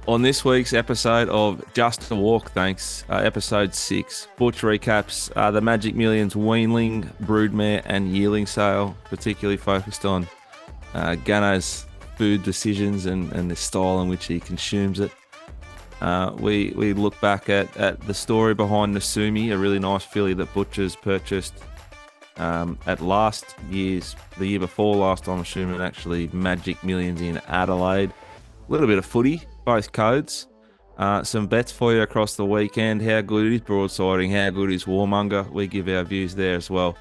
On this week's episode of Just a Walk, thanks, episode 6, Butch recaps the Magic Millions weanling, broodmare, and yearling sale, particularly focused on Gano's food decisions and the style in which he consumes it. We look back at the story behind Nasumi, a really nice filly that Butcher's purchased at the year before last, I'm assuming, actually, Magic Millions in Adelaide. A little bit of footy, both codes. Some bets for you across the weekend. How good is broadsiding? How good is Warmonger? We give our views there as well.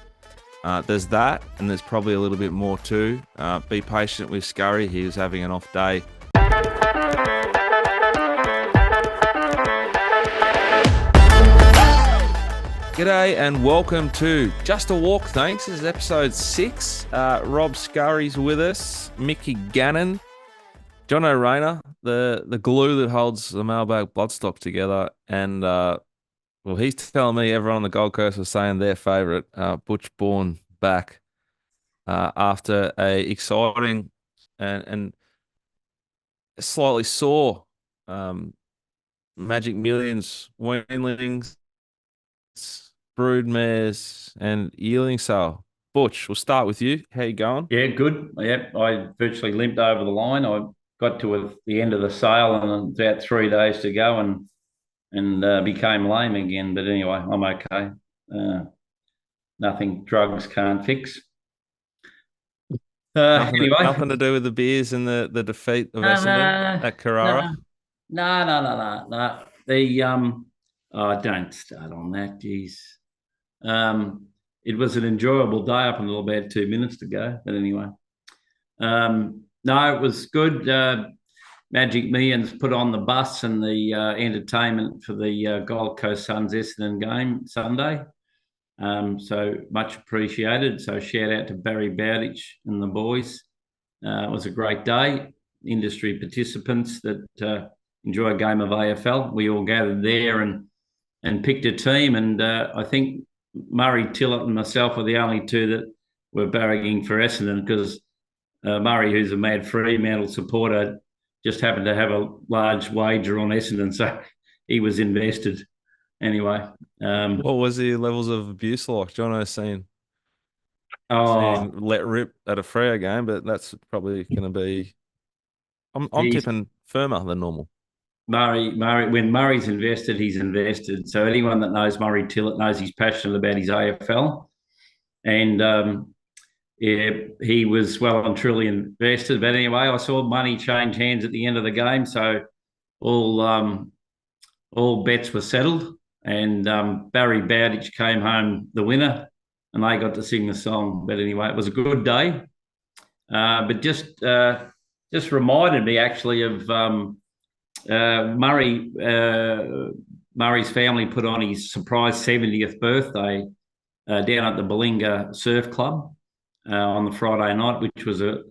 There's that, and there's probably a little bit more too. Be patient with Scurry. He was having an off day. G'day and welcome to Just a Walk, thanks. This is episode 6. Rob Scurry's with us. Mickey Gannon. John O'Rayner, the glue that holds the mailbag bloodstock together. And, he's telling me everyone on the Gold Coast was saying their favourite, Butch Bourne, back after a exciting and slightly sore Magic Millions weanlings, broodmares, and yearling sale. Butch, we'll start with you. How you going? Yeah, good. Yep, I virtually limped over the line. I got to the end of the sale and about 3 days to go, and became lame again. But anyway, I'm okay. Uh, Nothing drugs can't fix. Anyway, Nothing to do with the beers and the defeat of no, Essendon no, at no, Carrara. no. Oh, don't start on that. Geez. Um, it was an enjoyable day up until about 2 minutes ago. But anyway, no, it was good. Magic Millions put on the bus and the entertainment for the Gold Coast Suns Essendon game Sunday. So much appreciated. So shout out to Barry Bowditch and the boys. It was a great day. Industry participants that enjoy a game of AFL. We all gathered there and picked a team. And I think Murray Tillett and myself were the only two that were barracking for Essendon because Murray, who's a mad Fremantle supporter, just happened to have a large wager on Essendon, so he was invested. Anyway, What was the levels of abuse like? Jono's seen oh, him let rip at a Freo game, but that's probably going to be. I'm geez, tipping firmer than normal. Murray. When Murray's invested, he's invested. So anyone that knows Murray Tillett knows he's passionate about his AFL, and yeah, he was well and truly invested. But anyway, I saw money change hands at the end of the game, so all all bets were settled, and Barry Bowditch came home the winner, and they got to sing the song. But anyway, it was a good day. But just reminded me actually of Murray. Murray's family put on his surprise 70th birthday down at the Balinga Surf Club on the Friday night, which was a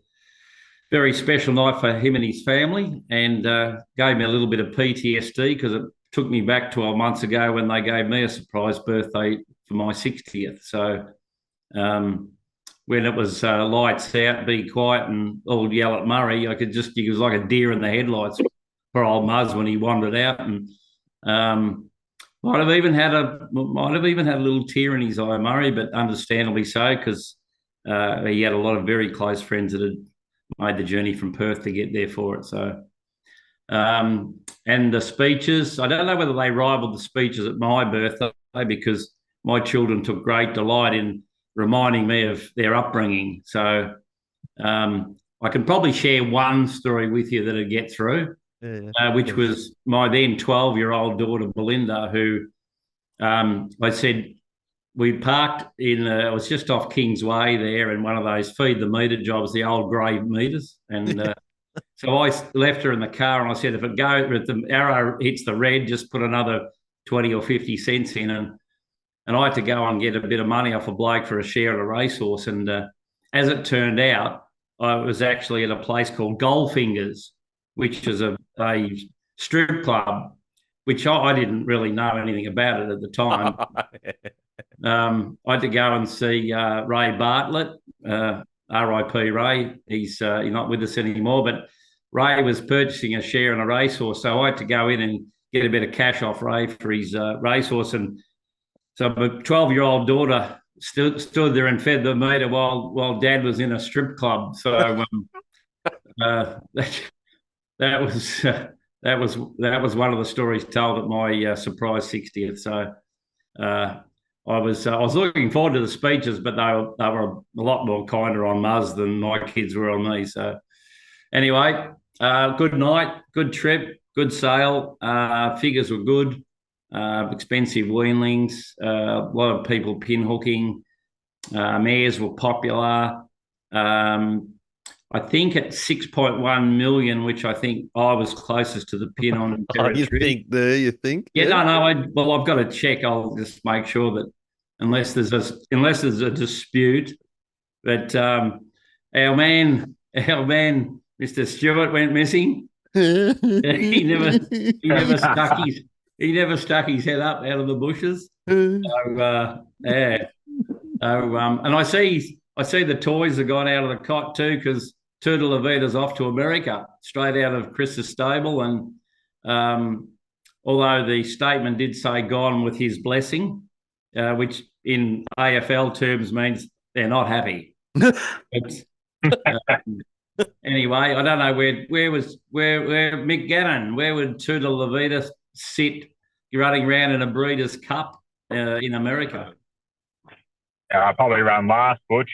very special night for him and his family, and gave me a little bit of PTSD because it took me back 12 months ago when they gave me a surprise birthday for my 60th. So when it was lights out, be quiet, and all yell at Murray, he was like a deer in the headlights for old Muzz when he wandered out, and might have even had a little tear in his eye, Murray, but understandably so because he had a lot of very close friends that had made the journey from Perth to get there for it. So, and the speeches, I don't know whether they rivaled the speeches at my birthday because my children took great delight in reminding me of their upbringing. So, I can probably share one story with you that'll get through, Yeah. which was my then 12-year-old daughter, Belinda, who I said, we parked it was just off Kings Way there in one of those feed the meter jobs, the old grey meters. And so I left her in the car and I said, if the arrow hits the red, just put another 20 or 50 cents in. And I had to go and get a bit of money off a bloke for a share at a racehorse. And as it turned out, I was actually at a place called Goldfingers, which is a strip club, which I didn't really know anything about it at the time. I had to go and see Ray Bartlett, R.I.P. Ray. He's not with us anymore, but Ray was purchasing a share in a racehorse, so I had to go in and get a bit of cash off Ray for his racehorse. And so my 12-year-old daughter stood there and fed the meter while Dad was in a strip club. So that, that was that was one of the stories told at my surprise 60th. So I was looking forward to the speeches, but they were a lot more kinder on Muzz than my kids were on me. So anyway, good night, good trip, good sail. Figures were good. Expensive weanlings. A lot of people pinhooking. Mares were popular. I think at 6.1 million, which I think I was closest to the pin on Oh, you territory. think there? You think? Yeah, no. Well, I've got to check. I'll just make sure that unless there's a dispute, that our man, Mr. Stewart went missing. he never he never stuck his head up out of the bushes. So yeah. So and I see the toys have gone out of the cot too, because Turtle Levita's off to America straight out of Chris's stable. And although the statement did say gone with his blessing, which in AFL terms means they're not happy. But, anyway, I don't know where Mick Gannon, where would Turtle Levita sit running around in a Breeders' Cup in America? Yeah, I probably ran last, Butch.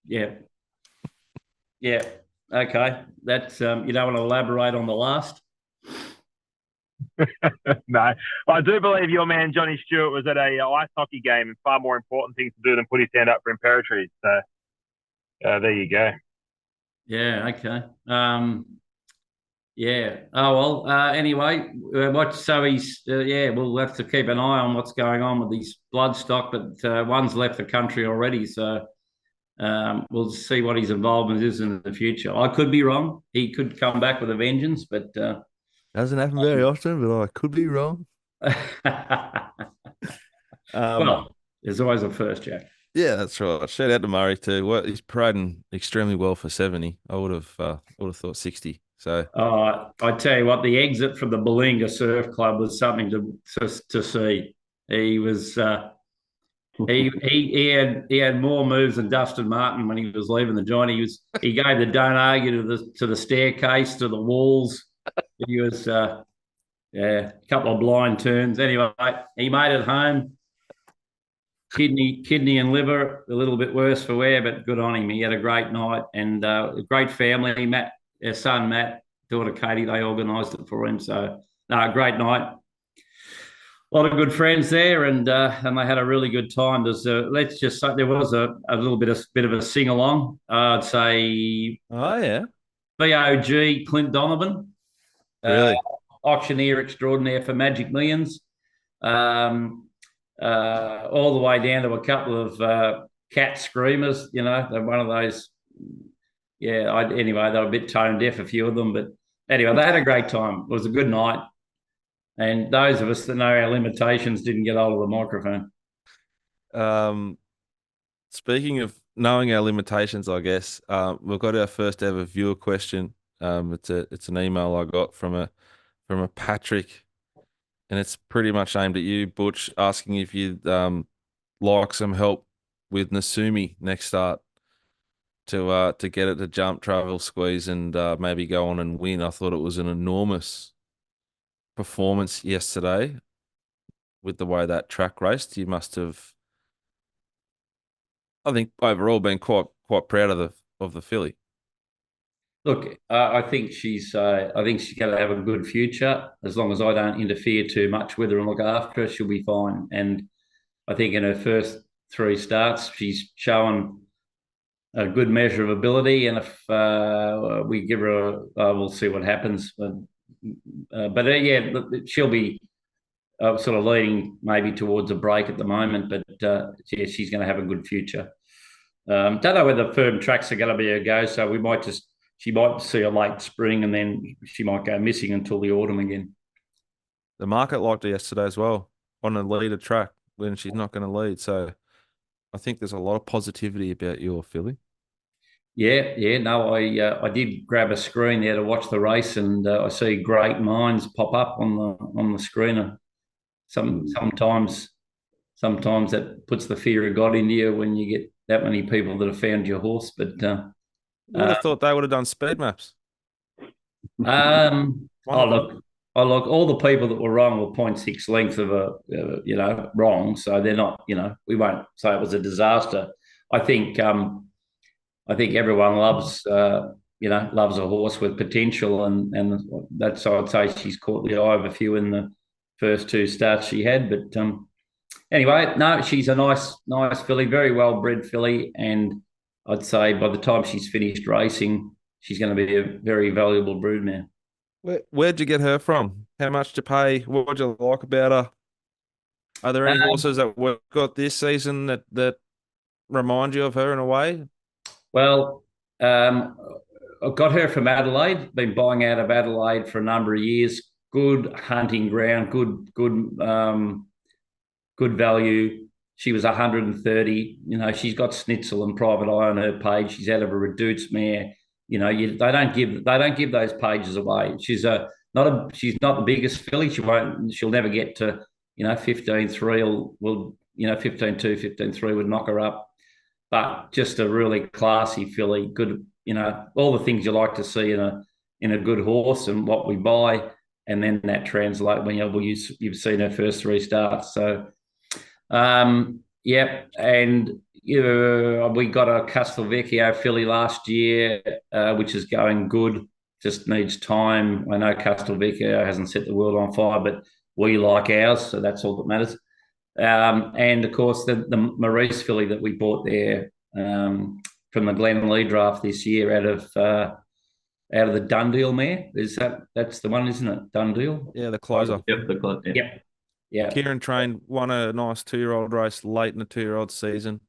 Yeah. Yeah. Okay. That's you don't want to elaborate on the last? No, I do believe your man Johnny Stewart was at a ice hockey game, and far more important things to do than put his hand up for Imperatrice. So there you go. Yeah. Okay. Yeah. Oh well. Anyway, so he's yeah. We'll have to keep an eye on what's going on with his bloodstock, but one's left the country already, so we'll see what his involvement is in the future. I could be wrong. He could come back with a vengeance, but Doesn't happen very often, but I could be wrong. well, there's always a first, Jack. Yeah, that's right. Shout out to Murray too. Well, he's parading extremely well for 70. I would have thought 60. So I tell you what, the exit from the Balinga Surf Club was something to see. He was he had more moves than Dustin Martin when he was leaving the joint. He gave the don't argue to the staircase, to the walls. He was yeah, a couple of blind turns. Anyway, he made it home. Kidney and liver a little bit worse for wear, but good on him. He had a great night and a great family. Matt, their son Matt, daughter Katie, they organised it for him. So no, great night. A lot of good friends there, and they had a really good time. Let's just say there was a little bit of a sing along. I'd say, oh yeah, VOG Clint Donovan, really, auctioneer extraordinaire for Magic Millions, all the way down to a couple of cat screamers. You know, they're one of those. Yeah, anyway, they were a bit tone deaf, a few of them, but anyway, they had a great time. It was a good night. And those of us that know our limitations didn't get hold of the microphone. Speaking of knowing our limitations, I guess we've got our first ever viewer question. It's an email I got from a Patrick, and it's pretty much aimed at you, Butch, asking if you'd like some help with Nasumi next start to get it to jump, travel, squeeze, and maybe go on and win. I thought it was an enormous performance yesterday with the way that track raced. You must have, I think, overall been quite proud of the filly. Look, I think she's going to have a good future as long as I don't interfere too much with her and look after her. She'll be fine. And I think in her first 3 starts, she's shown a good measure of ability. And if we give her, we'll see what happens. But yeah, she'll be sort of leading maybe towards a break at the moment. But yeah, she's going to have a good future. Don't know whether firm tracks are going to be a go. So she might see a late spring and then she might go missing until the autumn again. The market liked her yesterday as well on a leader track when she's not going to lead. So I think there's a lot of positivity about your filly. Yeah. No, I did grab a screen there to watch the race, and I see Great Minds pop up on the screen. And sometimes that puts the fear of God into you when you get that many people that have found your horse. But You would have thought they would have done speed maps. um, One oh of them. look, all the people that were wrong were 0.6 length of wrong. So they're not. We won't say it was a disaster. I think I think everyone loves a horse with potential, and that's I'd say she's caught the eye of a few in the first two starts she had. But anyway, no, she's a nice filly, very well bred filly, and I'd say by the time she's finished racing, she's going to be a very valuable broodmare. Where'd you get her from? How much to pay? What would you like about her? Are there any Um, horses that we've got this season that remind you of her in a way? well, um, I got her from Adelaide. Been buying out of Adelaide for a number of years. Good hunting ground. Good value. She was 130. She's got Schnitzel and Private Eye on her page. She's out of a reduced mare. They don't give those pages away. She's not the biggest filly. She'll never get to 15-3 or will 15-2, 15-3 would knock her up. But just a really classy filly. Good, all the things you like to see in a good horse and what we buy, and then that translate when you've seen her first three starts. So yeah, and we got a Castelvecchio filly last year, which is going good. Just needs time. I know Castelvecchio hasn't set the world on fire, but we like ours, so that's all that matters. And of course, the Maurice filly that we bought there from the Glen Lee draft this year out of the Dundeel mare. That's the one, isn't it? Dundeel. Yeah, the closer. Yep, the club. Yeah. Yep. Yeah. Kieran Train won a nice 2-year-old race late in the 2-year-old season.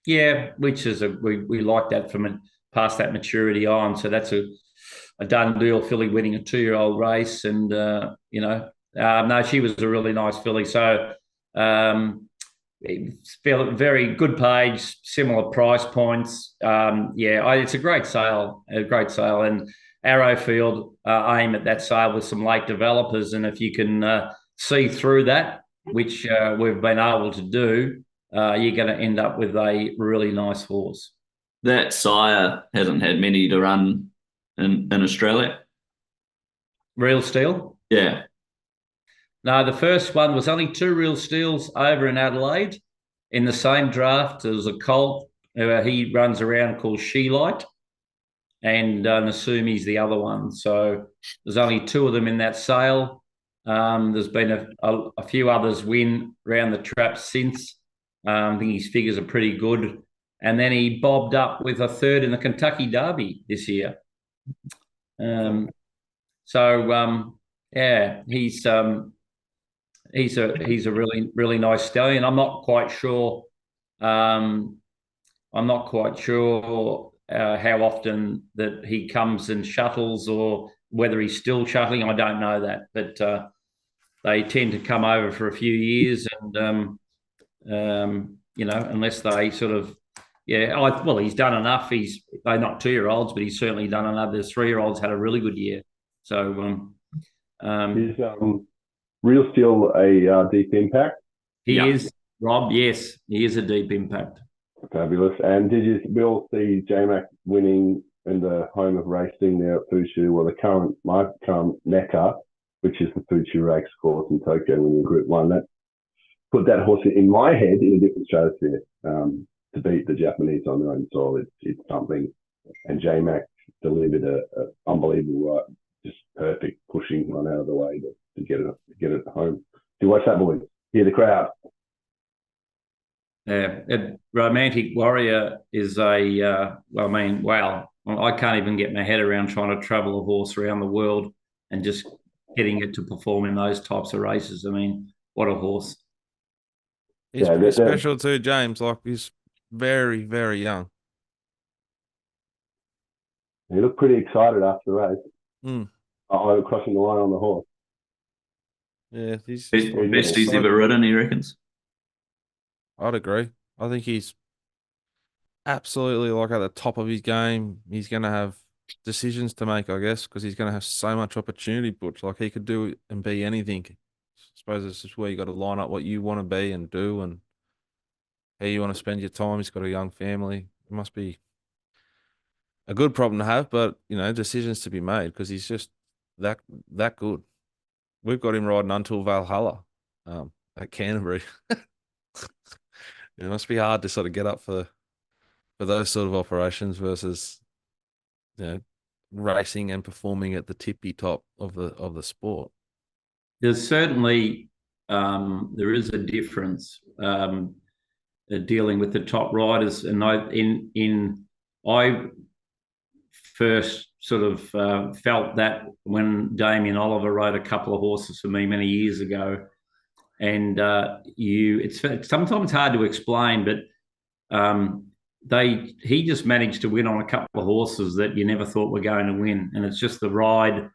Yeah, which is we like that from past that maturity on. So that's a done deal. Filly winning a 2-year-old race, and no, she was a really nice filly. So it's very good page, similar price points. It's a great sale, and Arrowfield aim at that sale with some late developers, and if you can see through that, which we've been able to do, you're going to end up with a really nice horse. That sire hasn't had many to run in Australia. Real Steel? Yeah. No, the first one was only 2 Real Steels over in Adelaide. In the same draft, there was a colt he runs around called She Light, and Nasumi's the other one. So there's only 2 of them in that sale. There's been a few others win around the trap since. I think his figures are pretty good. And then he bobbed up with a third in the Kentucky Derby this year. Yeah, he's a really, really nice stallion. I'm not quite sure. How often that he comes and shuttles, or whether he's still shuttling. I don't know that, but they tend to come over for a few years, and unless they sort of, he's done enough. They're not 2-year-olds, but he's certainly done enough. The 3-year-olds had a really good year. So is Real Steel a deep impact? He is, Rob. Yes, he is a deep impact. Fabulous. And did you Bill see J-Mac winning in the home of racing there at Fushu, or my current Mecca, which is the Fushu race course in Tokyo, winning Group 1? That put that horse in my head in a different stratosphere. To beat the Japanese on their own soil, it's something. And J-Mac delivered a unbelievable, just perfect pushing one out of the way to get it home. Do you watch that, boys? Hear the crowd. Romantic Warrior is wow. I can't even get my head around trying to travel a horse around the world and just getting it to perform in those types of races. I mean, what a horse. He's pretty special too, James. Like, he's very, very young. He looked pretty excited after the race. Crossing the line on the horse. Yeah, he's best he's ever ridden, he reckons. I'd agree. I think absolutely like at the top of his game. He's going to have decisions to make, I guess, because he's going to have so much opportunity. Butch, like he could do and be anything. I suppose it's just where you got to line up what you want to be and do, and how you want to spend your time. He's got a young family. It must be a good problem to have, but decisions to be made because he's just that that good. We've got him riding until Valhalla, at Canterbury. It must be hard to sort of get up for those sort of operations versus you know racing and performing at the tippy top of the sport. There's certainly there is a difference dealing with the top riders, and I first sort of felt that when Damien Oliver rode a couple of horses for me many years ago, and it's sometimes hard to explain, but he just managed to win on a couple of horses that you never thought were going to win, and it's just the ride,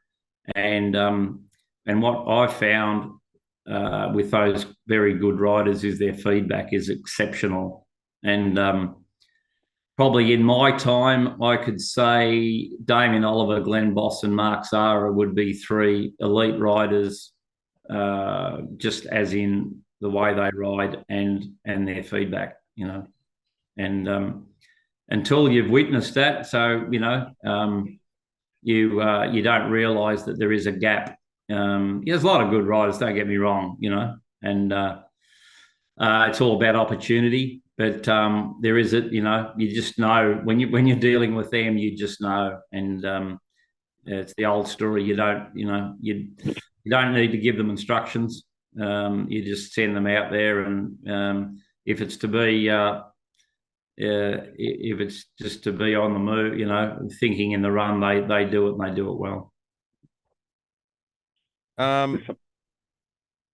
and what I found with those very good riders is their feedback is exceptional, and probably in my time, I could say Damien Oliver, Glenn Boss, and Mark Zara would be three elite riders, just as in the way they ride and their feedback, And until you've witnessed that, so you don't realise that there is a gap. There's a lot of good riders. Don't get me wrong, and it's all about opportunity. But there is you just know when you're dealing with them, you just know, and it's the old story. You don't need to give them instructions. You just send them out there, and if it's to be if it's just to be on the move, thinking in the run, they do it and they do it well.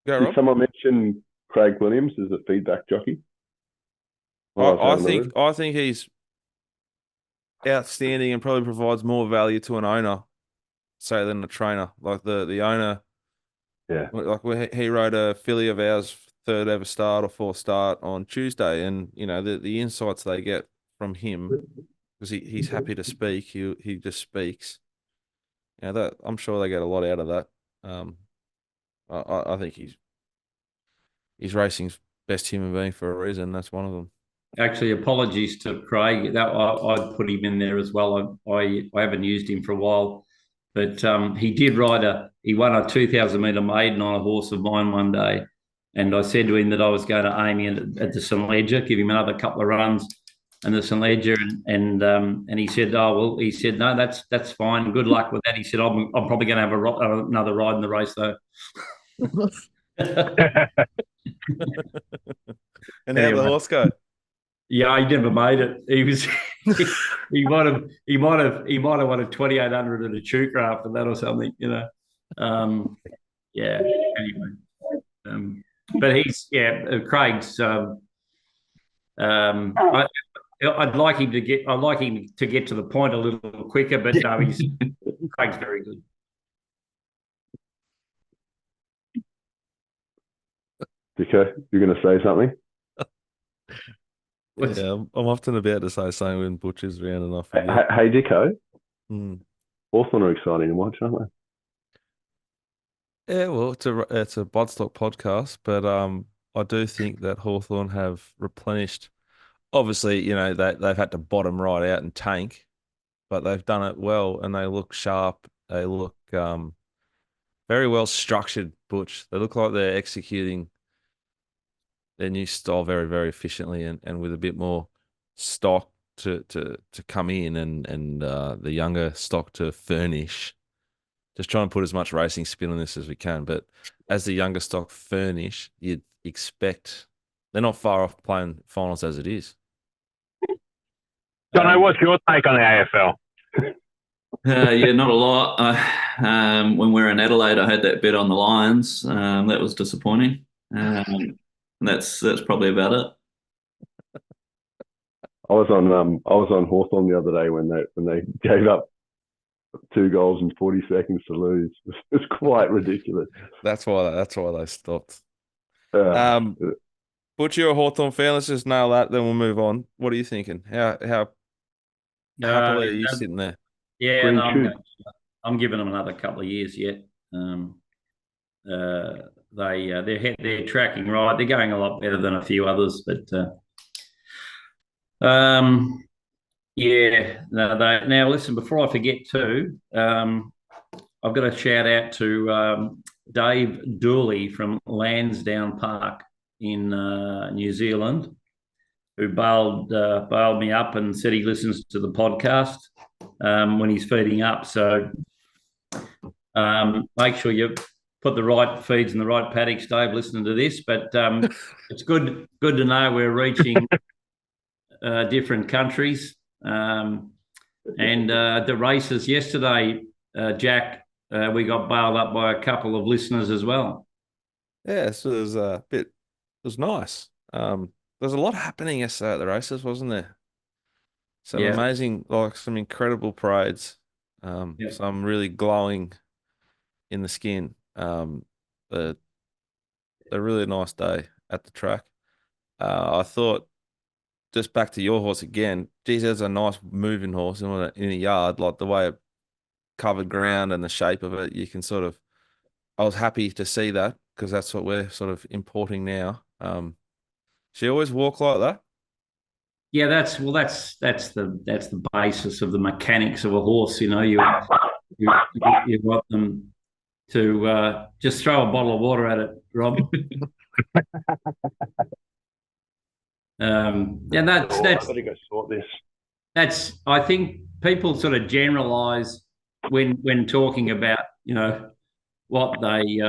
Did someone mention Craig Williams as a feedback jockey? I think he's outstanding and probably provides more value to an owner, say, than a trainer. Like the owner, like he rode a filly of ours, third ever start or fourth start on Tuesday, and the insights they get from him because he's happy to speak. He just speaks. That I'm sure they get a lot out of that. I think he's racing's best human being for a reason. That's one of them. Actually, apologies to Craig. That I'd put him in there as well. I haven't used him for a while, but he did he won a 2,000 metre maiden on a horse of mine one day, and I said to him that I was going to aim in at the St Ledger, give him another couple of runs, and the St Ledger, and he said, he said, no, that's fine. Good luck with that. He said, I'm probably going to have another ride in the race though. And how the horse go? Yeah, he never made it. He was he might have won a 2,800 at a Chuka after that or something, Yeah. Anyway, but he's Craig's. I'd like him to get to the point a little quicker, but no, Craig's very good. Okay, you're going to say something? Yeah, I'm often about to say something when Butcher's around and I forget. Hey, Dicko. Hawthorn are exciting to watch, aren't they? Yeah, well, it's a bloodstock podcast, but I do think that Hawthorn have replenished. Obviously, they've had to bottom right out and tank, but they've done it well and they look sharp. They look very well structured, Butch. They look like they're executing their new style very, very efficiently and with a bit more stock to come in and the younger stock to furnish. Just trying to put as much racing spin on this as we can. But as the younger stock furnish, you'd expect they're not far off playing finals as it is. Jono, what's your take on the AFL? Yeah, not a lot. When we were in Adelaide, I had that bet on the Lions. That was disappointing. And that's probably about it. I was on Hawthorn the other day when they gave up 2 goals in 40 seconds to lose. It's quite ridiculous. That's why they stopped. Butcher or Hawthorn fan? Let's just nail that, then we'll move on. What are you thinking? How happily are you sitting there? Yeah, Green no, tube. I'm giving them another couple of years yet. They're tracking right. They're going a lot better than a few others, but yeah. No, now listen. Before I forget too, I've got a shout out to Dave Dooley from Lansdowne Park in New Zealand, who bailed me up and said he listens to the podcast when he's feeding up. So make sure you put the right feeds in the right paddocks, Dave, listening to this. But it's good to know we're reaching different countries. And the races yesterday, Jack, we got bailed up by a couple of listeners as well. Yeah, so it was it was nice. There's a lot happening yesterday at the races, wasn't there? Some Yeah. amazing, like some incredible parades. Yeah. Some really glowing in the skin. A really nice day at the track. I thought, just back to your horse again, geez, there's a nice moving horse in a yard, like the way it covered ground and the shape of it. You can sort of, I was happy to see that because that's what we're sort of importing now. She always walk like that. Yeah, that's the basis of the mechanics of a horse. You know, you want them to just throw a bottle of water at it, Rob. Yeah, I've got to go sort this. that's I think people sort of generalize when talking about what they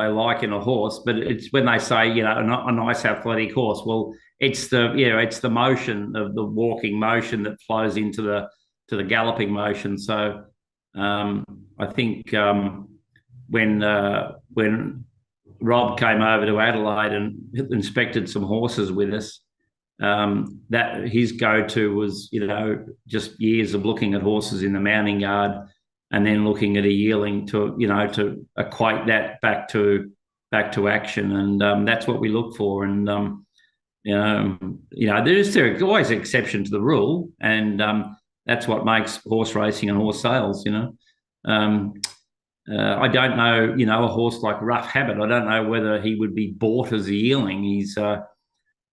like in a horse, but it's when they say a nice athletic horse. Well, it's the motion of the walking motion that flows into the galloping motion. So I think when Rob came over to Adelaide and inspected some horses with us, that his go-to was just years of looking at horses in the mounting yard and then looking at a yearling to equate that back to action, and that's what we look for. And there's always an exception to the rule, and that's what makes horse racing and horse sales. I don't know, a horse like Rough Habit. I don't know whether he would be bought as a yearling. He's a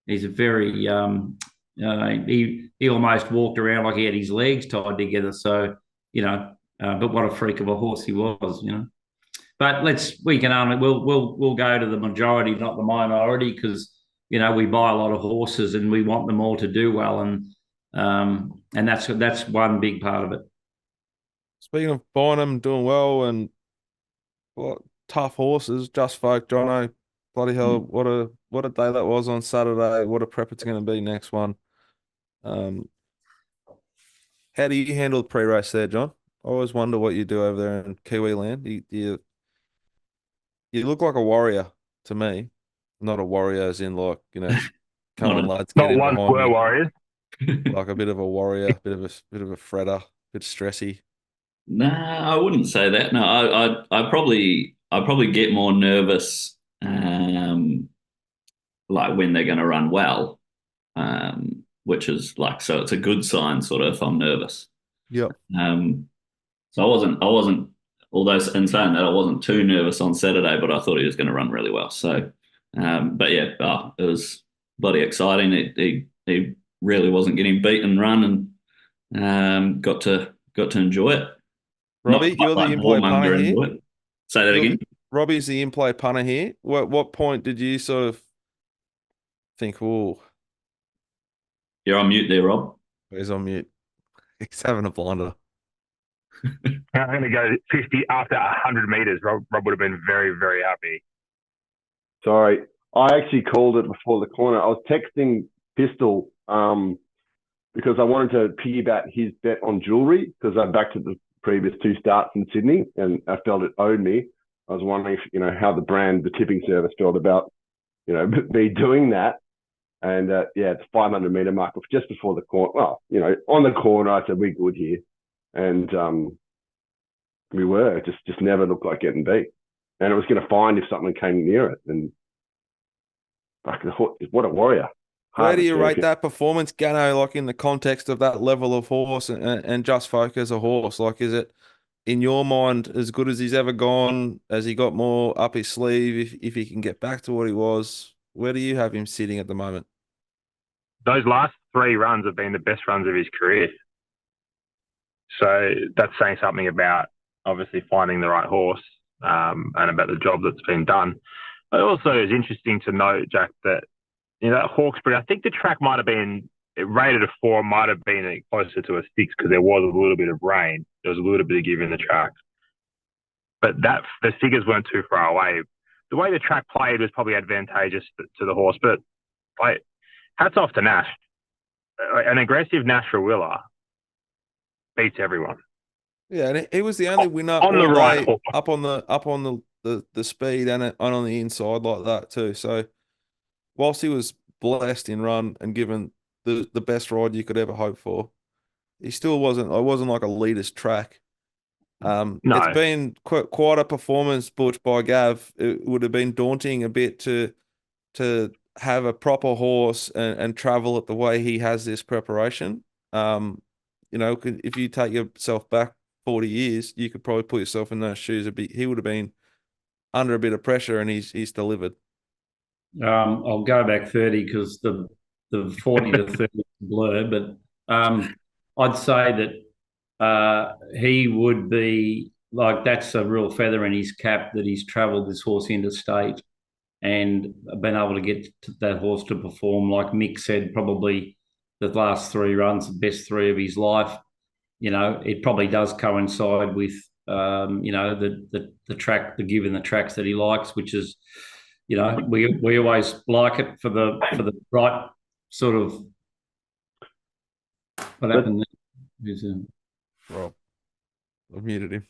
very he almost walked around like he had his legs tied together. So but what a freak of a horse he was. But we'll go to the majority, not the minority, because we buy a lot of horses and we want them all to do well, and that's one big part of it. Speaking of buying them, doing well, and tough horses, Just Folk, Jono, bloody hell, what a day that was on Saturday. What a prep it's going to be next one. How do you handle the pre-race there, John? I always wonder what you do over there in Kiwi land. You look like a warrior to me. Not a warrior as in like, come on lads, get Not in once behind were me. warriors. Like a bit of a warrior, bit of a fretter, bit stressy. Nah, I wouldn't say that. No, I probably get more nervous, like when they're going to run well, which is like, so it's a good sign, sort of, if I'm nervous. Yep. So I wasn't, although in saying that, I wasn't too nervous on Saturday, but I thought he was going to run really well. So, but yeah, it was bloody exciting. He really wasn't getting beat and run, and got to enjoy it. Robbie, you're the in-play punter here. Say that again. Robbie's the in-play punter here. What point did you sort of think, oh, You're on mute there, Rob? he's on mute. He's having a blinder. I'm going to go 50 after 100 meters. Rob would have been very, very happy. Sorry, I actually called it before the corner. I was texting Pistol because I wanted to piggyback his bet on jewelry because I backed at the previous two starts in Sydney and I felt it owed me. I was wondering if, how the tipping service felt about, me doing that. And it's 500-meter mark just before the corner. Well, on the corner, I said, we're good here. And we were. Just never looked like getting beat. And it was going to find if something came near it. And what a warrior. Where do Hard you to rate champion. that performance, Gano, like in the context of that level of horse and Just Folk as a horse? Like, is it in your mind as good as he's ever gone? Has he got more up his sleeve if he can get back to what he was? Where do you have him sitting at the moment? Those last 3 runs have been the best runs of his career. So that's saying something about obviously finding the right horse and about the job that's been done. It also is interesting to note, Jack, that that Hawkesbury, I think the track might have been rated a 4, might have been closer to a 6 because there was a little bit of rain. There was a little bit of give in the track, but the figures weren't too far away. The way the track played was probably advantageous to the horse, but like, hats off to Nash. An aggressive Nash Rawiller beats everyone. Yeah, and he was the only winner On the all right day horse. up on the speed and on the inside like that too. So whilst he was blessed in run and given the best ride you could ever hope for, he still wasn't. I wasn't like a leader's track. It's No, been quite a performance, Butch, by Gav. It would have been daunting a bit to have a proper horse and travel it the way he has this preparation. If you take yourself back 40 years, you could probably put yourself in those shoes a bit. He would have been under a bit of pressure, and he's delivered. I'll go back 30 because the 40 to 30 is a blur, but I'd say that he would be like, that's a real feather in his cap that he's travelled this horse interstate and been able to get that horse to perform. Like Mick said, probably the last 3 runs, the best 3 of his life. It probably does coincide with the track, the give in the tracks that he likes, which is, we always like it for the right sort of. What happened there? Well, I've muted him.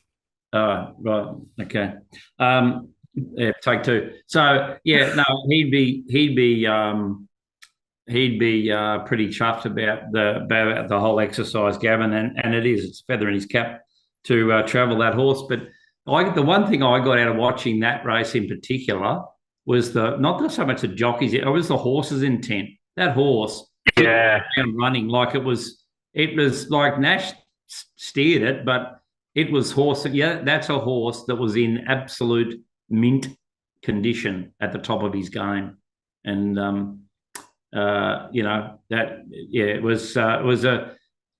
Right. Okay. Yeah, take 2. So yeah, no, he'd be pretty chuffed about the whole exercise, Gavin, and it's a feather in his cap to travel that horse. But the one thing I got out of watching that race in particular was not so much the jockeys, it was the horse's intent. That horse, yeah, running like it was like Nash steered it, but it was horse. Yeah, that's a horse that was in absolute mint condition at the top of his game, and it was a,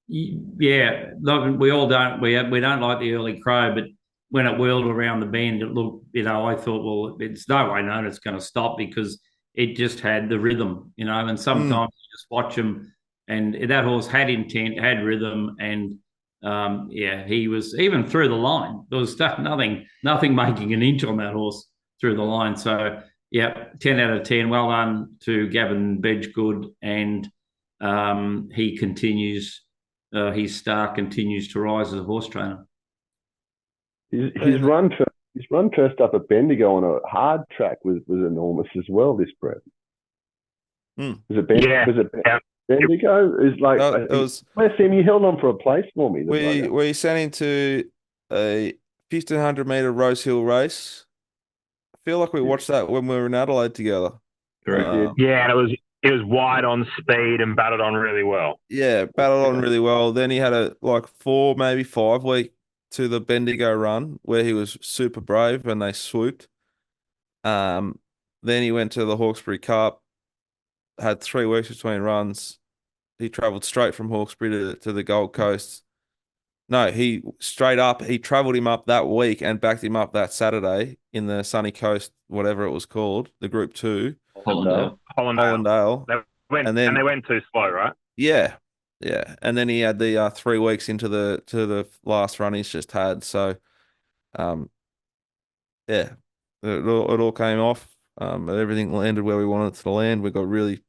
yeah. We all don't we don't like the early crow, but when it whirled around the bend, it looked, I thought, well, it's no way known it's going to stop because it just had the rhythm, and sometimes you just watch them, and that horse had intent, had rhythm, and he was even through the line. There was nothing making an inch on that horse through the line. So yeah, 10 out of 10. Well done to Gavin Bedgood, and he continues. His star continues to rise as a horse trainer. His run first up at Bendigo on a hard track was enormous as well. This Brett. Was it Bendigo? It's like it was. Where Sam, you held on for a place for me. We sent him to a 1,500-meter Rose Hill race. I feel like we watched that when we were in Adelaide together. Correct. Yeah, and it was wide on speed and batted on really well. Yeah, battled on really well. Then he had a 4, maybe 5 week to the Bendigo run where he was super brave and they swooped. Then he went to the Hawkesbury Cup, had 3 weeks between runs. He travelled straight from Hawkesbury to the Gold Coast. No, he travelled him up that week and backed him up that Saturday in the Sunny Coast, whatever it was called, the Group 2. Hollandale. They went too slow, right? Yeah. Yeah. And then he had the 3 weeks into the last run he's just had. So yeah. It all came off. Everything landed where we wanted it to land. We got really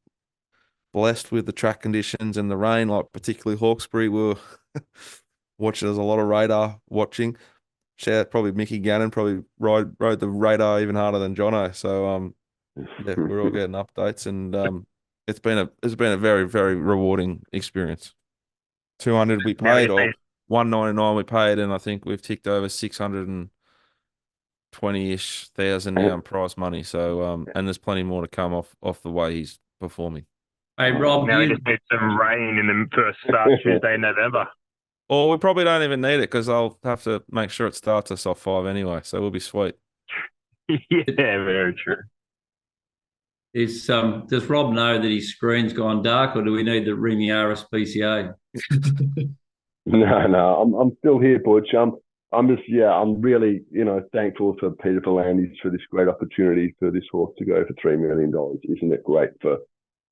blessed with the track conditions and the rain, like particularly Hawkesbury. We were watching, there's a lot of radar watching. Shout out probably Mickey Gannon, probably rode the radar even harder than Jono. So yeah, we're all getting updates, and it's been a very, very rewarding experience. 200 we paid, or 199 we paid, and I think we've ticked over 600 and 20-ish thousand now in prize money. So and there's plenty more to come off the way he's performing. Hey, Rob, Now we just need some rain in the first start Tuesday in November. Or we probably don't even need it because I'll have to make sure it starts us off 5 anyway. So we'll be sweet. Yeah, very true. does Rob know that his screen's gone dark, or do we need to ring the RSPCA? No, I'm still here, Butch. I'm really, thankful for Peter Volandis for this great opportunity for this horse to go for $3 million. Isn't it great for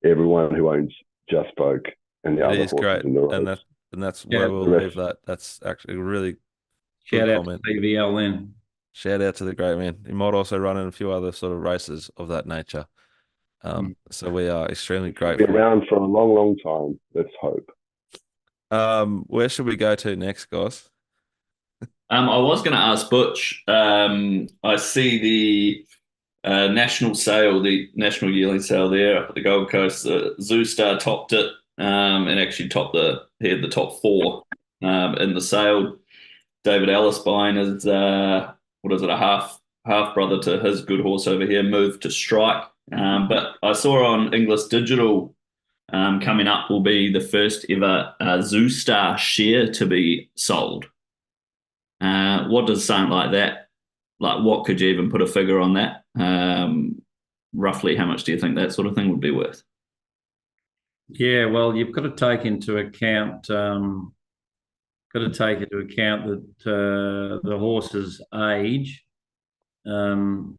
everyone who owns Just Spoke and the It other is horses great, in the race? and that's Yeah, where we'll the rest- leave that. That's actually a really Shout good out comment. to PVL then. Shout out to the great man. He might also run in a few other sort of races of that nature. So we are extremely Be grateful. around for a long, long time. Let's hope. Where should we go to next, guys? I was going to ask Butch. I see the national sale, the national yearling sale there up at the Gold Coast. Zoo Star topped it and actually he had the top 4 in the sale. David Ellis buying his a half brother to his good horse over here, Moved to Strike. But I saw on English Digital coming up will be the first ever Zoo Star share to be sold. What does something like that, like what could you even put a figure on that? Roughly how much do you think that sort of thing would be worth? Yeah, well, you've got to take into account that the horse's age, and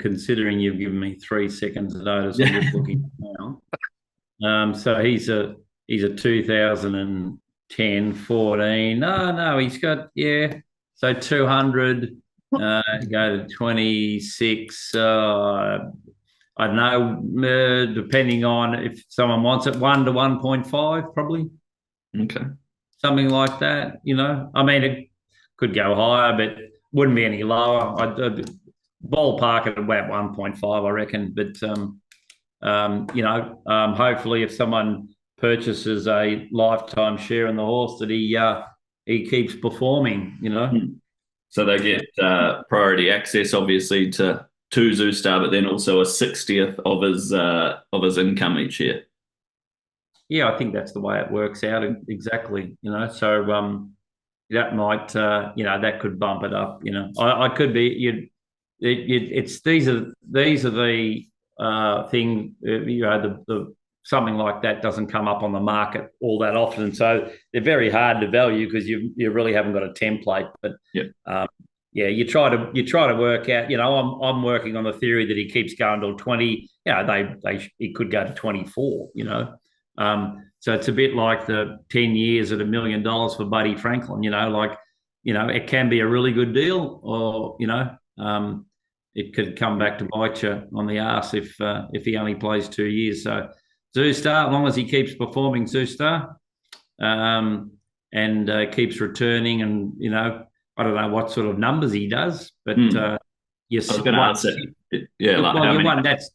considering you've given me 3 seconds notice, I'm just looking now. So he's a 2010, 14. No, he's got So 200, go to 26. I don't know, depending on if someone wants it, 1 to 1.5, probably. Okay. Something like that, I mean, it could go higher, but wouldn't be any lower. I'd ballpark it at about 1.5, I reckon. But, hopefully if someone purchases a lifetime share in the horse, that he keeps performing, So they get priority access, obviously, to Zoo Star, but then also a 60th of his income each year. Yeah, I think that's the way it works out exactly. So that might that could bump it up. I could be these are the thing. The something like that doesn't come up on the market all that often, so they're very hard to value because you really haven't got a template. But you try to work out. I'm working on the theory that he keeps going till 20. He could go to 24. So it's a bit like the 10 years at $1 million for Buddy Franklin. It can be a really good deal, or it could come back to bite you on the arse if he only plays 2 years. So Zoo Star, as long as he keeps performing, Zoo Star, and keeps returning, and I don't know what sort of numbers he does, but I was going to ask that. Yeah, like well, how many? one that's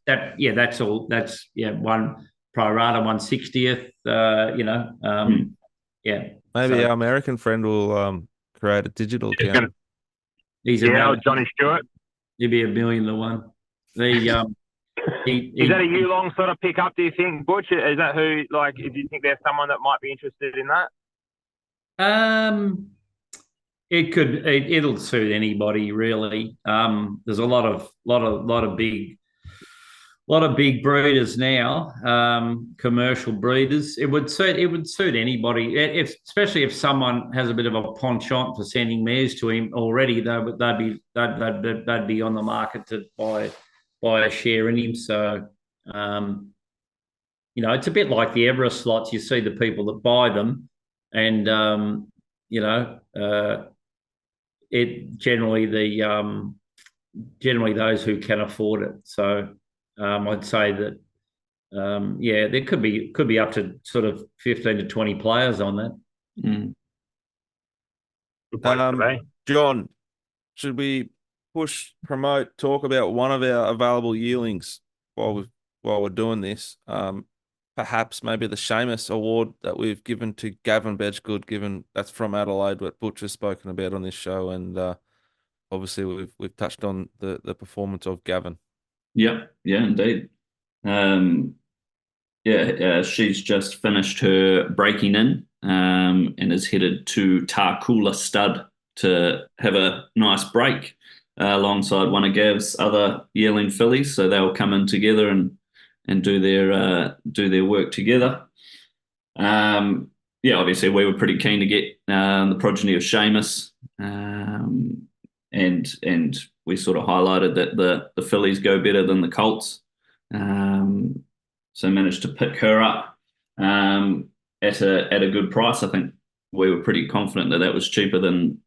all. That's one pro rata 1/60th. Maybe our American friend will create a digital account. He's Johnny Stewart. He'd be $1 million to 1. Is that a Yulong sort of pickup, do you think, Butch? Is that who, do you think there's someone that might be interested in that? It could. It'll suit anybody, really. There's a lot of big breeders now, commercial breeders. It would suit anybody, especially if someone has a bit of a penchant for sending mares to him already. They'd be on the market to buy a share in him. So, it's a bit like the Everest slots. You see the people that buy them, and it generally those who can afford it. So I'd say that there could be up to sort of 15 to 20 players on that. Good place to be. John, should we promote, talk about one of our available yearlings while we're doing this? Perhaps maybe the Seamus Award that we've given to Gavin Bedgegood, given that's from Adelaide, what Butch has spoken about on this show, and obviously we've touched on the performance of Gavin. Yeah, indeed. She's just finished her breaking in and is headed to Tarcoola Stud to have a nice break alongside one of Gav's other yearling fillies. So they'll come in together and do their work together. Obviously we were pretty keen to get the progeny of Seamus, and we sort of highlighted that the fillies go better than the colts. So managed to pick her up at a good price. I think we were pretty confident that was cheaper than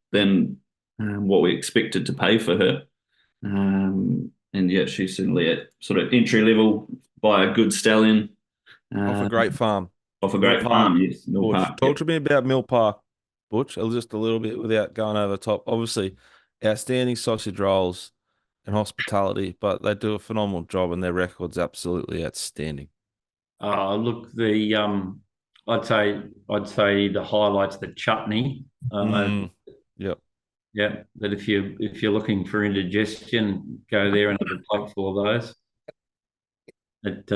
what we expected to pay for her. She's certainly at sort of entry level by a good stallion. Off a great farm. Off a great farm, yes. Mill Butch, Park. talk to me about Mill Park, Butch, just a little bit without going over the top. Obviously, outstanding sausage rolls and hospitality, but they do a phenomenal job and their record's absolutely outstanding. Look, I'd say the highlight's the chutney. Yep. Yeah, that if you're looking for indigestion, go there and have a plate full of those. It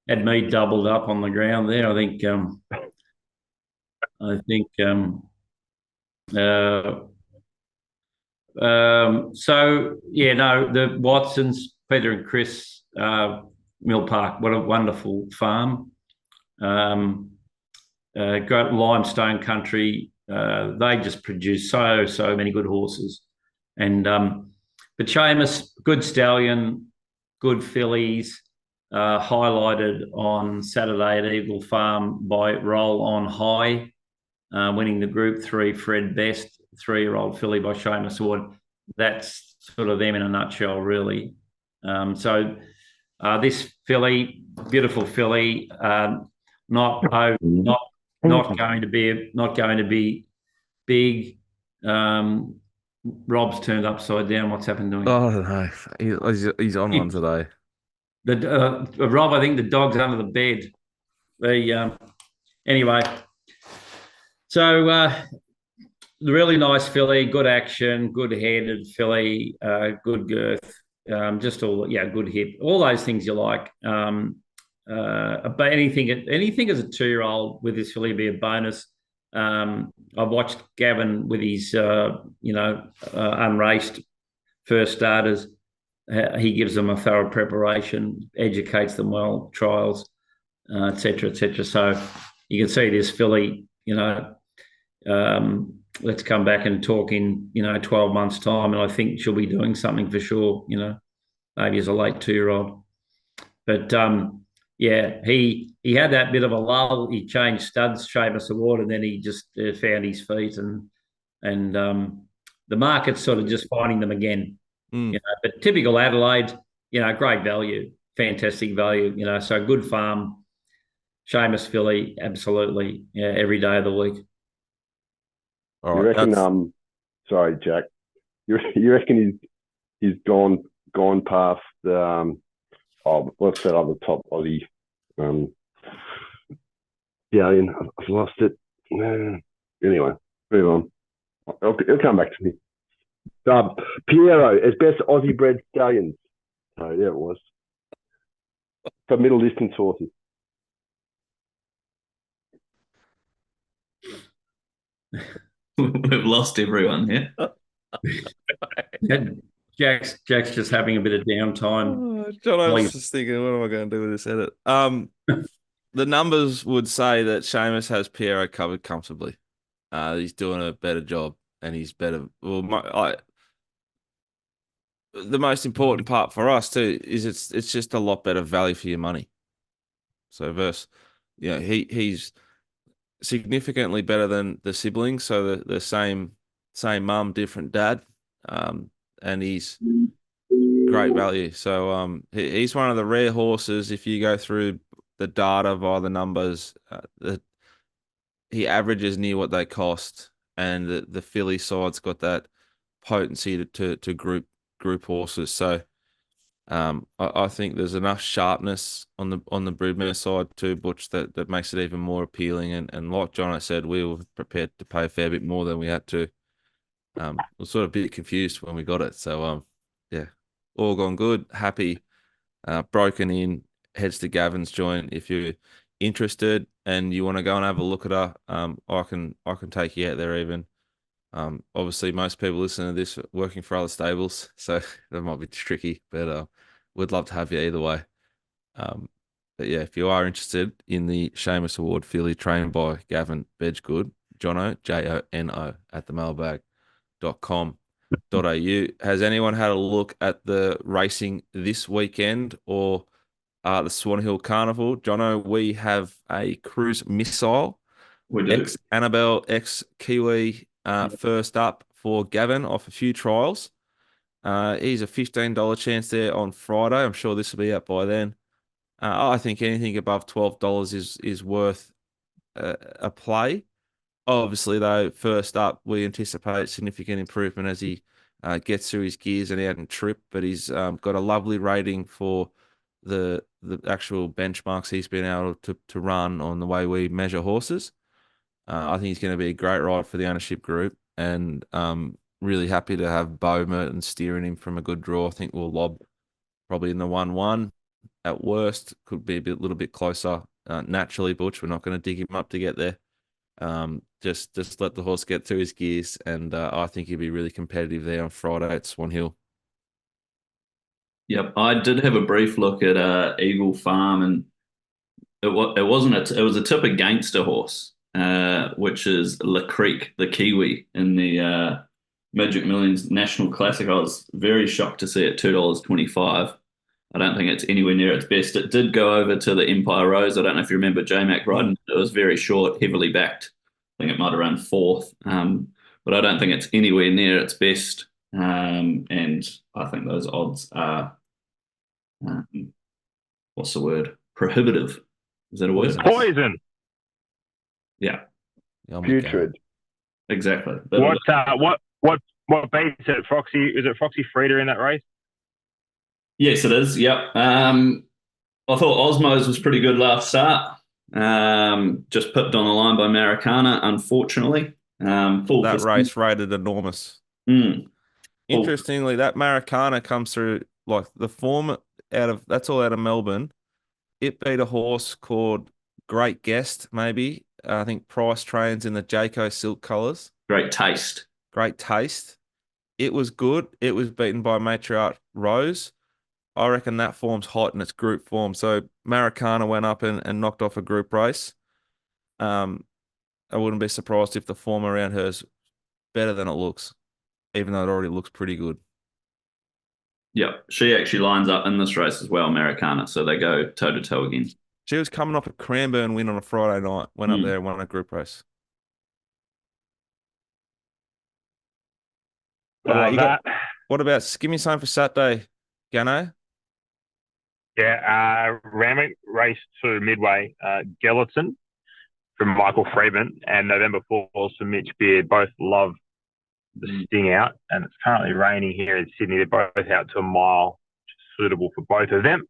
had me doubled up on the ground there. I think the Watsons, Peter and Chris, Mill Park, what a wonderful farm. Great limestone country. They just produce so many good horses. And but Seamus, good stallion, good fillies, highlighted on Saturday at Eagle Farm by Roll on High, winning the Group 3 Fred Best 3-year-old filly by Seamus Ward. That's sort of them in a nutshell, really. This filly, beautiful filly, not going to be big. Rob's turned upside down. What's happened to him? Oh no, he's on one today. Rob, I think the dog's under the bed. Anyway, so the really nice filly, good action, good headed filly, good girth, good hip, all those things you like. But anything as a 2-year-old with this filly be a bonus. I've watched Gavin with his unraced first starters. He gives them a thorough preparation, educates them well, trials, etc., etc. So you can see this filly, let's come back and talk in 12 months' time, and I think she'll be doing something for sure. Maybe as a late 2-year-old, but he had that bit of a lull. He changed studs, Seamus Award, and then he just found his feet, and the market's sort of just finding them again. But typical Adelaide, great value, fantastic value. So good farm, Seamus filly, absolutely, every day of the week. You reckon? Sorry, Jack. You reckon he's gone past what's that other top Aussie? I've lost it. Anyway, move on. It'll come back to me. Piero as best Aussie bred stallions. Oh yeah, it was for middle distance horses. We've lost everyone here. Jack's just having a bit of downtime. John, I was just thinking, what am I going to do with this edit? The numbers would say that Seamus has Piero covered comfortably. He's doing a better job, and he's better. Well, the most important part for us too is it's just a lot better value for your money. So he's significantly better than the siblings. So the same mum, different dad, and he's great value. So he's one of the rare horses. If you go through the data via the numbers, he averages near what they cost, and the filly side's got that potency to group horses. So I think there's enough sharpness on the broodmare side too, Butch, that makes it even more appealing. And like John said, we were prepared to pay a fair bit more than we had to. Was sort of a bit confused when we got it. So yeah, all gone good. Happy. Broken in. Heads to Gavin's joint. If you're interested and you want to go and have a look at her, I can take you out there even. Obviously, most people listening to this are working for other stables, so that might be tricky, but we'd love to have you either way. Um, but yeah, if you are interested in the Seamus Award filly trained by Gavin Bedgegood, Jono, Jono, at themailbag.com.au. Has anyone had a look at the racing this weekend or the Swan Hill Carnival? Jono, we have a cruise missile, We do. ex Annabelle, ex Kiwi, first up for Gavin off a few trials. He's a $15 chance there on Friday. I'm sure this will be out by then. I think anything above $12 is worth a play. Obviously, though, first up, we anticipate significant improvement as he gets through his gears and out and trip. But he's got a lovely rating for the actual benchmarks he's been able to run on the way we measure horses. I think he's going to be a great ride for the ownership group, and really happy to have Bo Merton steering him from a good draw. I think we'll lob probably in the 1-1 at worst. Could be little bit closer. Naturally, Butch, we're not going to dig him up to get there. Just let the horse get through his gears, and I think he'll be really competitive there on Friday at Swan Hill. Yep, I did have a brief look at Eagle Farm, and it was a tip against a horse, which is La Creek, the Kiwi, in the Magic Millions National Classic. I was very shocked to see it $2.25. I don't think it's anywhere near its best. It did go over to the Empire Rose. I don't know if you remember J-Mac riding. It was very short, heavily backed. I think it might have run fourth, but I don't think it's anywhere near its best. And I think those odds are, what's the word? Prohibitive. Is that a word? Poison. Yeah, Putrid. exactly. What beats it? Foxy? Is it Foxy Frida in that race? Yes, it is. Yep. I thought Osmos was pretty good last start. Just pipped on the line by Maracana, unfortunately. That race rated enormous. Interestingly, that Maracana comes through like the form that's all out of Melbourne. It beat a horse called Great Guest, maybe. I think Price trains in the Jayco silk colours. Great taste. Great taste. It was good. It was beaten by Matriarch Rose. I reckon that form's hot in its group form. So Maracana went up and knocked off a group race. I wouldn't be surprised if the form around her's better than it looks, even though it already looks pretty good. Yep. She actually lines up in this race as well, Maracana. So they go toe to toe again. She was coming off a Cranbourne win on a Friday night, went up there and won a group race. What about give me something for Saturday, Gano? Yeah, Ramick race 2 midway, Gellerton from Michael Freeman and November Falls from Mitch Beard. Both love the sting out, and it's currently raining here in Sydney. They're both out to a mile, which is suitable for both of them.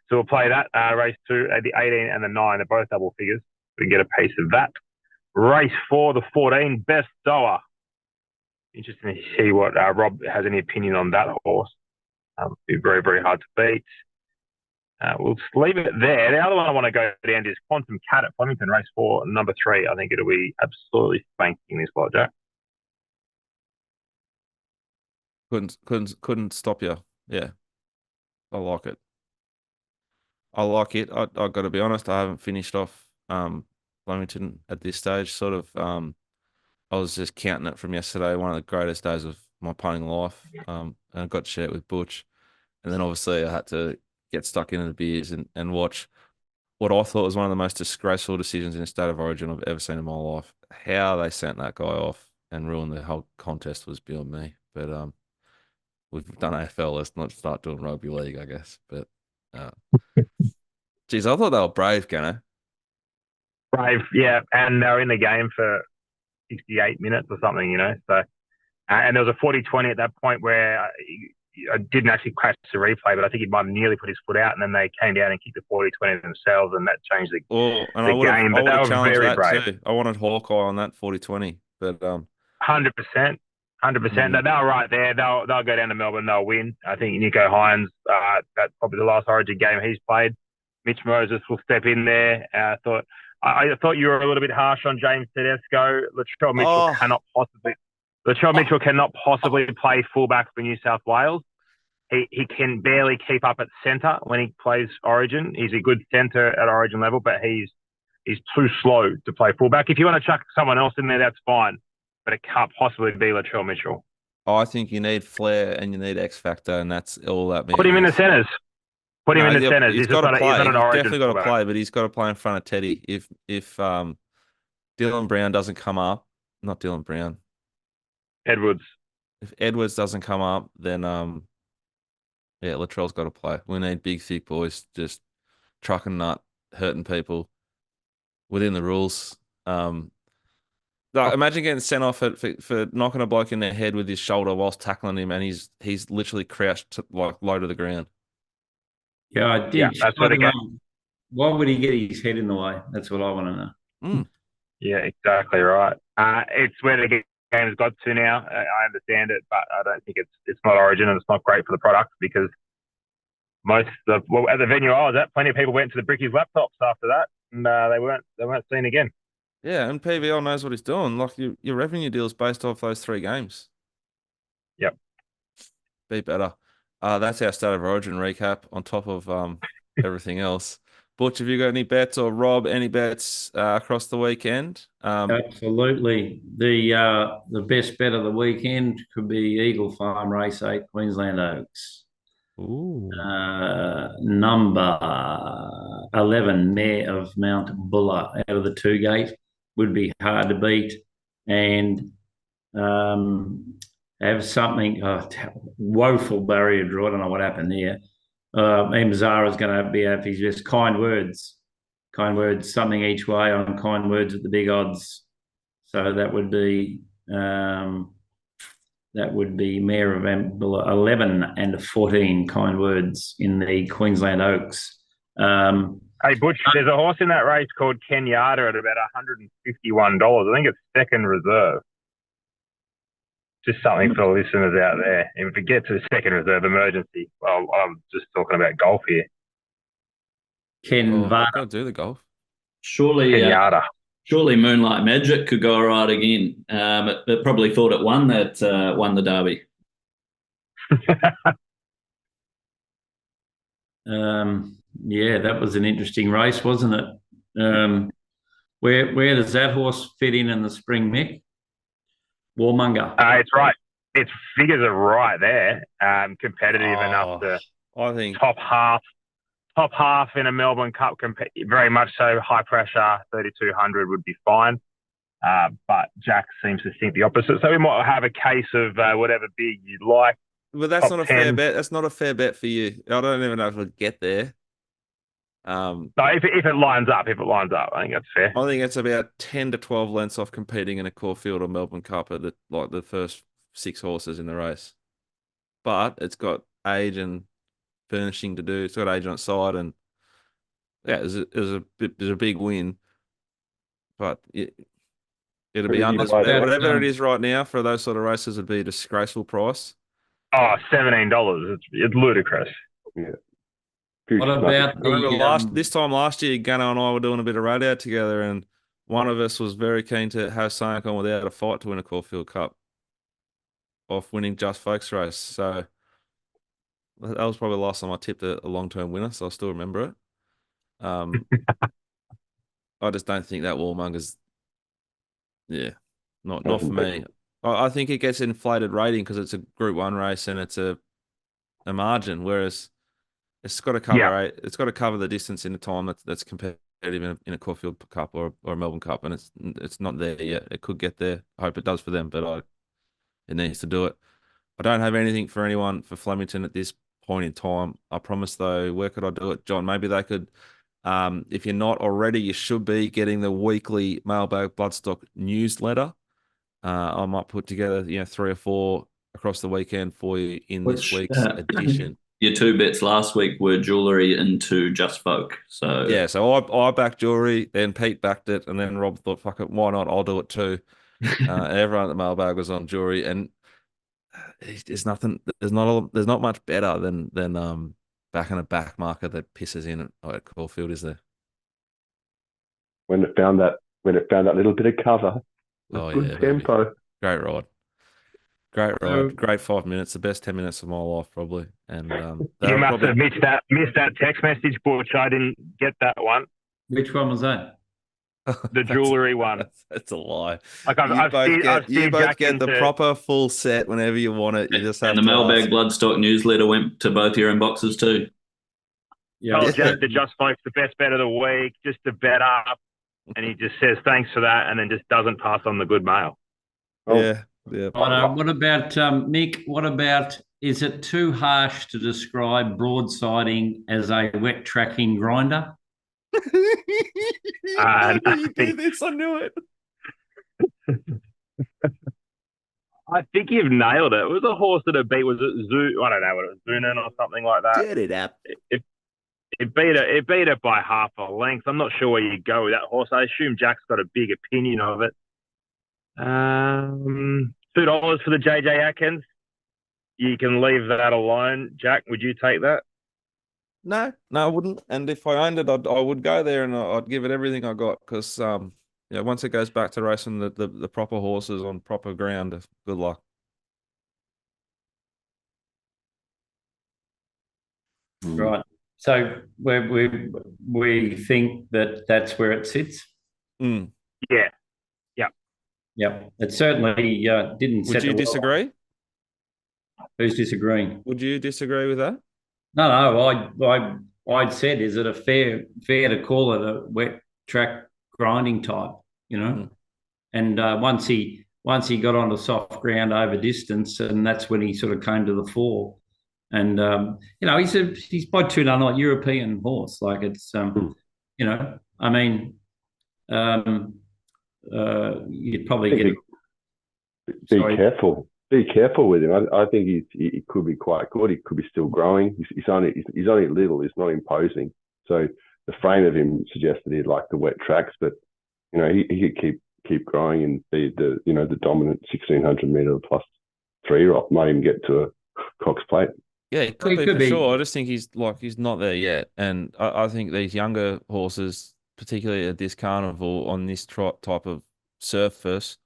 So we'll play that. Race 2, the 18 and the 9, they're both double figures. We can get a piece of that. Race 4, the 14, Best Doer. Interesting to see what Rob has any opinion on that horse. Be very, very hard to beat. We'll just leave it there. The other one I want to go down to is Quantum Cat at Flemington, race 4, number 3. I think it'll be absolutely spanking this lot, Jack. Couldn't stop you. Yeah, I like it. I like it. I got to be honest. I haven't finished off Flemington at this stage. Sort of. I was just counting it from yesterday. One of the greatest days of my punting life. And I got to share it with Butch, and then obviously I had to get stuck into the beers and watch what I thought was one of the most disgraceful decisions in a state of origin I've ever seen in my life. How they sent that guy off and ruined the whole contest was beyond me. But we've done AFL. Let's not start doing rugby league, I guess. But geez, I thought they were brave, Gano. Brave, yeah, and they were in the game for 68 minutes or something, you know. So, and there was a 40-20 at that point where I didn't actually crash the replay, but I think he might have nearly put his foot out, and then they came down and kicked the 40-20 themselves, and that changed the game. I would have challenged very that brave too. I wanted Hawkeye on that 40-20, but 100%. 100%. They'll right there. They'll go down to Melbourne. They'll win. I think Nico Hines. That's probably the last Origin game he's played. Mitch Moses will step in there. I thought you were a little bit harsh on James Tedesco. Latrell Mitchell cannot possibly play fullback for New South Wales. He can barely keep up at centre when he plays Origin. He's a good centre at Origin level, but he's too slow to play fullback. If you want to chuck someone else in there, that's fine, but it can't possibly be Latrell Mitchell. I think you need flair and you need X factor, and that's all that means. Put him in the centres. Put him in the centres. He's got to play. He's definitely got to play, but he's got to play in front of Teddy. If Dylan Brown doesn't come up, not Dylan Brown, Edwards. If Edwards doesn't come up, then Latrell's got to play. We need big, thick boys just trucking nut, hurting people within the rules. Imagine getting sent off for knocking a bloke in the head with his shoulder whilst tackling him, and he's literally crouched low to the ground. Yeah, I did. Yeah, that's what why would he get his head in the way? That's what I want to know. Yeah, exactly right. It's where the game's got to now. I understand it, but I don't think it's not Origin, and it's not great for the product because at the venue I was at, plenty of people went to the Brickies laptops after that, and they weren't seen again. Yeah, and PVL knows what he's doing. Like your revenue deal's based off those 3 games. Yep. Be better. That's our State of Origin recap on top of everything else. Butch, have you got any bets, or Rob, any bets across the weekend? Absolutely. The best bet of the weekend could be Eagle Farm Race 8, Queensland Oaks. Ooh. Number 11, Mayor of Mount Buller, out of the 2 gate, would be hard to beat. And have something, woeful barrier draw. I don't know what happened there. Zara's going to be at his best. Kind words, something each way on kind words at the big odds. So that would be Mayor of Ambula 11 and 14 kind words in the Queensland Oaks. Hey, Butch, there's a horse in that race called Kenyatta at about $151. I think it's second reserve. Just something for the listeners out there. If it gets to second reserve emergency, well, I'm just talking about golf here. Can't do the golf. Surely Moonlight Magic could go all right again. It probably thought it won the Derby. Yeah, that was an interesting race, wasn't it? Where does that horse fit in the spring, Mick? Warmonger. It's right. Its figures are right there. Competitive enough to, I think, top half in a Melbourne Cup. Very much so. High pressure, 3,200 would be fine. But Jack seems to think the opposite. So we might have a case of whatever big you'd like. But that's not a fair bet. That's not a fair bet for you. I don't even know if it'll get there. No, if it lines up, I think that's fair. I think it's about 10 to 12 lengths off competing in a Caulfield or Melbourne Cup at the first 6 horses in the race. But it's got age and furnishing to do. It's got age on its side, and yeah, it was a big win. But it'll be under whatever it is right now for those sort of races. Would be a disgraceful price. Oh, $17. It's ludicrous. Yeah. What about this time last year, Gunnar and I were doing a bit of radio together, and one of us was very keen to have something on without a fight to win a Caulfield Cup off winning Just Folks race. So that was probably the last time I tipped a long-term winner, so I still remember it. I just don't think that Warmonger's, not for me. I think it gets inflated rating because it's a Group 1 race and it's a margin, whereas it's got to cover it's got to cover the distance in a time that's competitive in a Caulfield Cup or a Melbourne Cup, and it's not there yet. It could get there. I hope it does for them, but it needs to do it. I don't have anything for anyone for Flemington at this point in time. I promise though, where could I do it, John? Maybe they could. If you're not already, you should be getting the weekly Mailbag Bloodstock newsletter. I might put together 3 or 4 across the weekend for you in this week's edition. Your 2 bets last week were jewellery into Just Folk. So yeah, so I backed jewellery, then Pete backed it, and then Rob thought, fuck it, why not? I'll do it too. Everyone at the Mailbag was on jewellery, and there's nothing. There's not much better than backing a back marker that pisses in at Caulfield, is there? When it found that little bit of cover, Oh good yeah, baby. tempo. Great ride. Great So- ride. Great 5 minutes. The best 10 minutes of my life, probably. And they You were must probably have missed that text message, Butch. I didn't get that one. Which one was that? The jewellery one. That's a lie. Like You both get Jack the into- proper full set whenever you want it. You just have And the to mailbag ask. bloodstock newsletter went to both your inboxes too. Yeah, told Jack that Just Smoke's the best bet of the week, just to bet up, and he just says thanks for that, and then just doesn't pass on the good mail. Oh. Yeah. What about Mick? What about, is it too harsh to describe broadsiding as a wet tracking grinder? You do this, I knew it. I think you've nailed it. It was a horse that it beat. Was it Zoo? I don't know what it was, Zunin or something like that. Get it up. It beat it by half a length. I'm not sure where you go with that horse. I assume Jack's got a big opinion of it. $2 for the JJ Atkins. You can leave that alone. Jack, would you take that? No, I wouldn't. And if I owned it, I would go there and I'd give it everything I got because once it goes back to racing the proper horses on proper ground, good luck. Right. So we think that that's where it sits. Mm. Yeah. Yep. It certainly didn't. Would you disagree? Who's disagreeing? Would you disagree with that? No. I'd said, is it a fair to call it a wet track grinding type? You know, and once he got onto soft ground over distance, and that's when he sort of came to the fore. And he's by 2-9 like European horse. Like it's I mean, you'd probably get. Be careful with him. I think he could be quite good. He could be still growing. He's only little. He's not imposing. So the frame of him suggested he'd like the wet tracks, but he could keep growing and be the dominant 1600 meter plus 3-year-old. Might even get to a Cox Plate. Yeah, it could be for sure. I just think he's not there yet, and I think these younger horses, particularly at this carnival on this type of surface,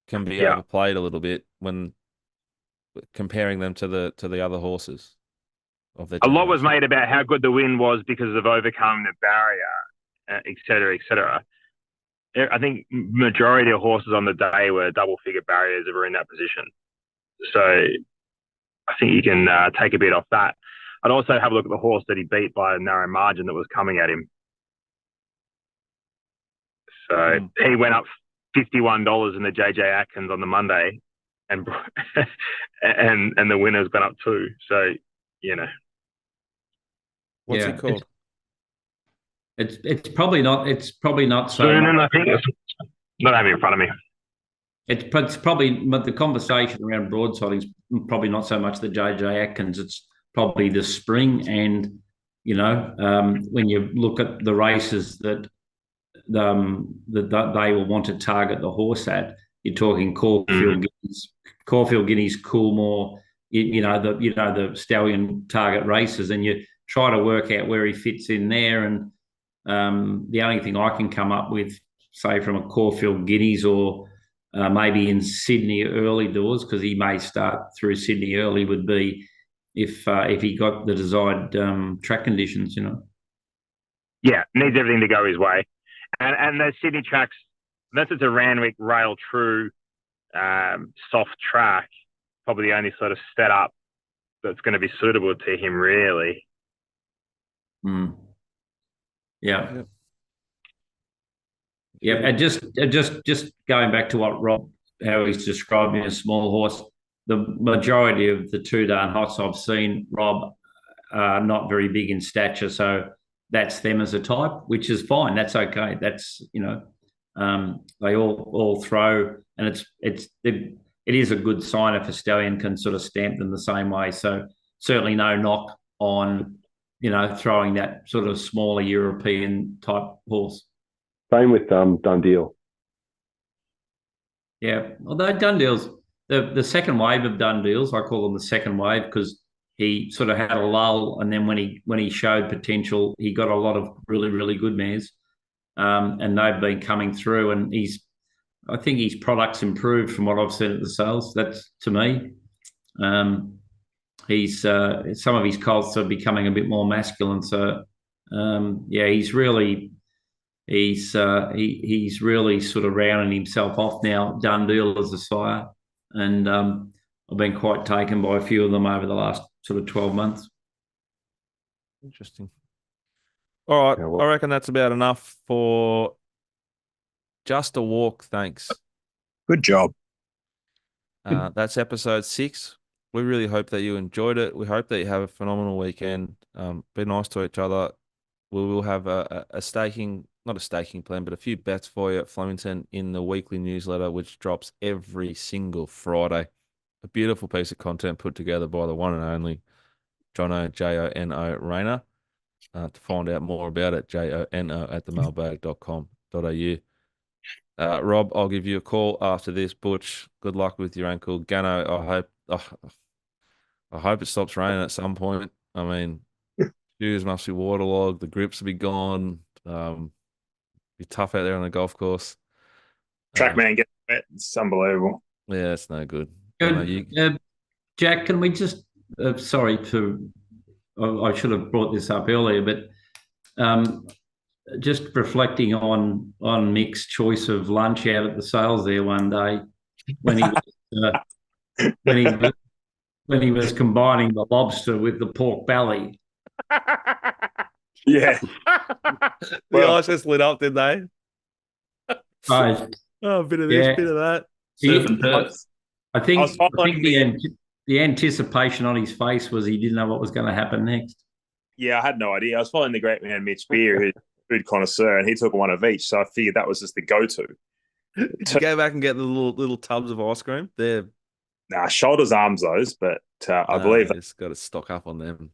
can be overplayed a little bit when comparing them to the other horses. A lot was made about how good the win was because of overcoming the barrier, et cetera, et cetera. I think majority of horses on the day were double-figure barriers that were in that position. So I think you can take a bit off that. I'd also have a look at the horse that he beat by a narrow margin that was coming at him. So he went up $51 in the JJ Atkins on the Monday, and and the winner's gone up too. So what's it called? It's probably not so. Zunin, I think. Not having it in front of me. It's probably, but the conversation around broadsiding is probably not so much the JJ Atkins. It's probably the spring, and when you look at the races that they will want to target the horse at, you're talking Caulfield Guineas, Coolmore, the stallion target races, and you try to work out where he fits in there. And the only thing I can come up with, say from a Caulfield Guineas or maybe in Sydney early doors, because he may start through Sydney early, would be if he got the desired track conditions. Yeah, needs everything to go his way. And those Sydney tracks, unless it's a Randwick rail true soft track, probably the only sort of setup that's going to be suitable to him, really. Yeah. Yeah, and just going back to what Rob, how he's describing a small horse, the majority of the 2-darn hots I've seen, Rob, are not very big in stature, so that's them as a type, which is fine. That's okay. That's they all throw, and it is a good sign if a stallion can sort of stamp them the same way. So certainly no knock on throwing that sort of smaller European type horse. Same with Dundeel. Yeah, although Dundeel's the second wave of done deals, I call them the second wave because he sort of had a lull, and then when he showed potential, he got a lot of really, really good mares, and they've been coming through. And I think his product's improved from what I've seen at the sales. That's to me. He's some of his colts are becoming a bit more masculine. So he's really sort of rounding himself off now. Done deal as a sire, and I've been quite taken by a few of them over the last sort of 12 months. Interesting. All right, Yeah, well- I reckon that's about enough for Just a Walk. Thanks. Good job. That's episode 6. We really hope that you enjoyed it. We hope that you have a phenomenal weekend. Be nice to each other. We will have a staking, not a staking plan, but a few bets for you at Flemington in the weekly newsletter, which drops every single Friday. A beautiful piece of content put together by the one and only Jono, Jono Rayner. To find out more about it, jono@themailbag.com.au. Rob, I'll give you a call after this. Butch, good luck with your ankle. Gano, I hope it stops raining at some point. I mean, shoes must be waterlogged. The grips will be gone. Be tough out there on the golf course. Trackman gets wet. It's unbelievable. Yeah, it's no good. Jack, can we just? Sorry for. I should have brought this up earlier, but just reflecting on Mick's choice of lunch out at the sales there one day when he was combining the lobster with the pork belly. Yeah. The eyes just lit up, didn't they? Right. Oh, a bit of this, Yeah. bit of that. Surf and turf. I think following the anticipation on his face was he didn't know what was going to happen next. Yeah, I had no idea. I was following the great man Mitch Beer, who's a food connoisseur, and he took one of each. So I figured that was just the go-to. Did you go back and get the little tubs of ice cream? They're Shoulders, arms, those, but I believe it's got to stock up on them.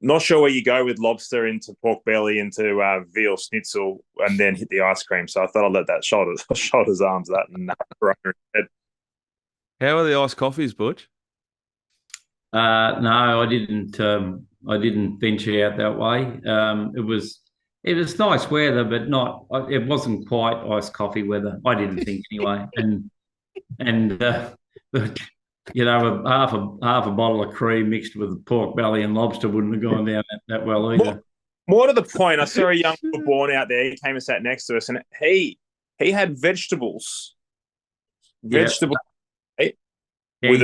not sure where you go with lobster into pork belly into veal schnitzel and then hit the ice cream. So I thought I'd let that shoulders, arms, that and head. How are the iced coffees, Butch? No, I didn't. I didn't venture out that way. It was nice weather, but not. It wasn't quite iced coffee weather. I didn't think anyway. And half a bottle of cream mixed with pork belly and lobster wouldn't have gone down that well either. More to the point, I saw a young born out there. He came and sat next to us, and he had vegetables. Yeah. With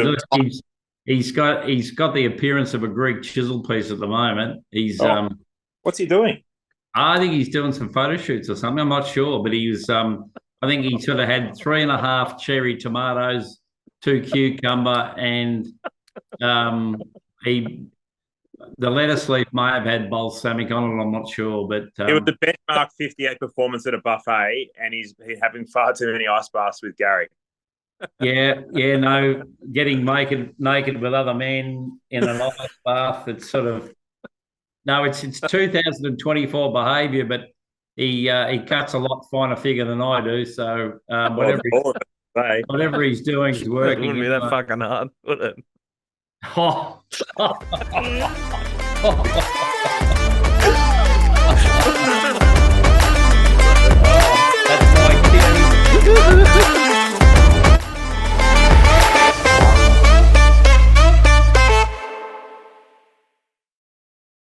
he's got the appearance of a Greek chisel piece at the moment. He's what's he doing? I think he's doing some photo shoots or something. I'm not sure, but he was I think he sort of had 3.5 cherry tomatoes, 2 cucumber, and the lettuce leaf may have had balsamic on it. I'm not sure, but it was the benchmark 58 performance at a buffet, and he's having far too many ice baths with Gary. No, getting naked with other men in an ice bath. It's sort of it's 2024 behaviour, but he cuts a lot finer figure than I do. So whatever he's doing is working. It wouldn't be that fucking hard, would it? Oh.